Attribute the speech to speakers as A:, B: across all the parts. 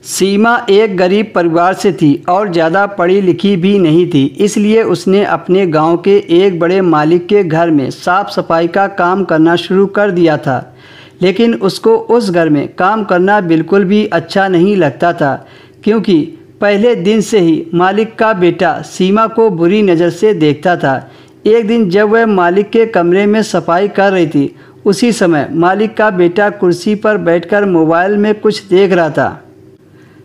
A: सीमा एक गरीब परिवार से थी और ज़्यादा पढ़ी लिखी भी नहीं थी, इसलिए उसने अपने गांव के एक बड़े मालिक के घर में साफ सफाई का काम करना शुरू कर दिया था। लेकिन उसको उस घर में काम करना बिल्कुल भी अच्छा नहीं लगता था, क्योंकि पहले दिन से ही मालिक का बेटा सीमा को बुरी नज़र से देखता था। एक दिन जब वह मालिक के कमरे में सफाई कर रही थी, उसी समय मालिक का बेटा कुर्सी पर बैठकर मोबाइल में कुछ देख रहा था।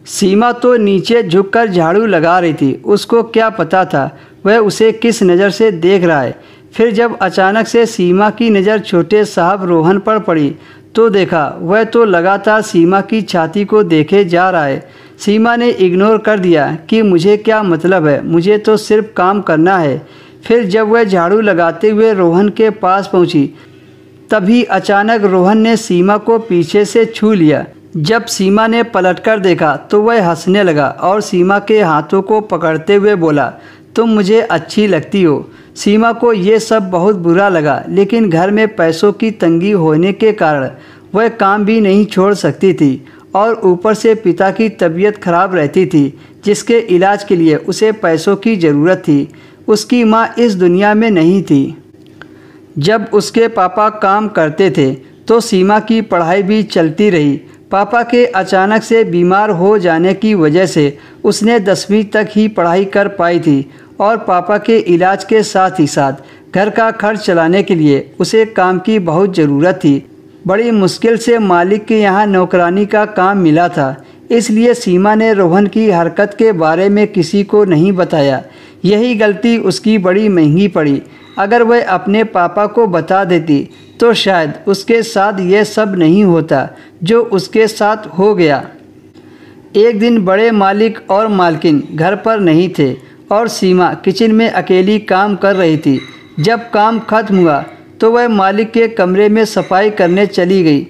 A: सीमा तो नीचे झुककर झाड़ू लगा रही थी, उसको क्या पता था वह उसे किस नज़र से देख रहा है। फिर जब अचानक से सीमा की नज़र छोटे साहब रोहन पर पड़ी तो देखा वह तो लगातार सीमा की छाती को देखे जा रहा है। सीमा ने इग्नोर कर दिया कि मुझे क्या मतलब है, मुझे तो सिर्फ काम करना है। फिर जब वह झाड़ू लगाते हुए रोहन के पास पहुंची, तभी अचानक रोहन ने सीमा को पीछे से छू लिया। जब सीमा ने पलटकर देखा तो वह हंसने लगा और सीमा के हाथों को पकड़ते हुए बोला, तुम मुझे अच्छी लगती हो। सीमा को ये सब बहुत बुरा लगा, लेकिन घर में पैसों की तंगी होने के कारण वह काम भी नहीं छोड़ सकती थी और ऊपर से पिता की तबीयत खराब रहती थी, जिसके इलाज के लिए उसे पैसों की ज़रूरत थी। उसकी माँ इस दुनिया में नहीं थी। जब उसके पापा काम करते थे तो सीमा की पढ़ाई भी चलती रही। पापा के अचानक से बीमार हो जाने की वजह से उसने 10वीं तक ही पढ़ाई कर पाई थी और पापा के इलाज के साथ ही साथ घर का खर्च चलाने के लिए उसे काम की बहुत ज़रूरत थी। बड़ी मुश्किल से मालिक के यहाँ नौकरानी का काम मिला था, इसलिए सीमा ने रोहन की हरकत के बारे में किसी को नहीं बताया। यही गलती उसकी बड़ी महंगी पड़ी। अगर वह अपने पापा को बता देती तो शायद उसके साथ यह सब नहीं होता जो उसके साथ हो गया। एक दिन बड़े मालिक और मालकिन घर पर नहीं थे और सीमा किचन में अकेली काम कर रही थी। जब काम खत्म हुआ तो वह मालिक के कमरे में सफाई करने चली गई।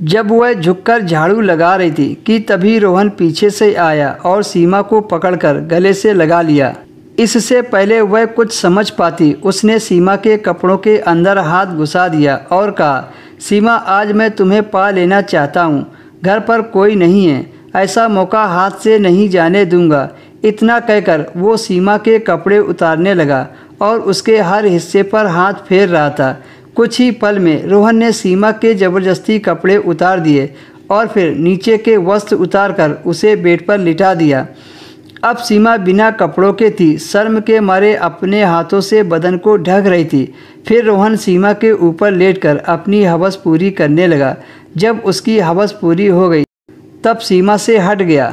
A: जब वह झुककर झाड़ू लगा रही थी कि तभी रोहन पीछे से आया और सीमा को पकड़कर गले से लगा लिया। इससे पहले वह कुछ समझ पाती, उसने सीमा के कपड़ों के अंदर हाथ घुसा दिया और कहा, सीमा आज मैं तुम्हें पा लेना चाहता हूँ। घर पर कोई नहीं है, ऐसा मौका हाथ से नहीं जाने दूंगा। इतना कहकर वो सीमा के कपड़े उतारने लगा और उसके हर हिस्से पर हाथ फेर रहा था। कुछ ही पल में रोहन ने सीमा के ज़बरदस्ती कपड़े उतार दिए और फिर नीचे के वस्त्र उतारकर उसे बेड पर लिटा दिया। अब सीमा बिना कपड़ों के थी, शर्म के मारे अपने हाथों से बदन को ढक रही थी। फिर रोहन सीमा के ऊपर लेटकर अपनी हवस पूरी करने लगा। जब उसकी हवस पूरी हो गई तब सीमा से हट गया।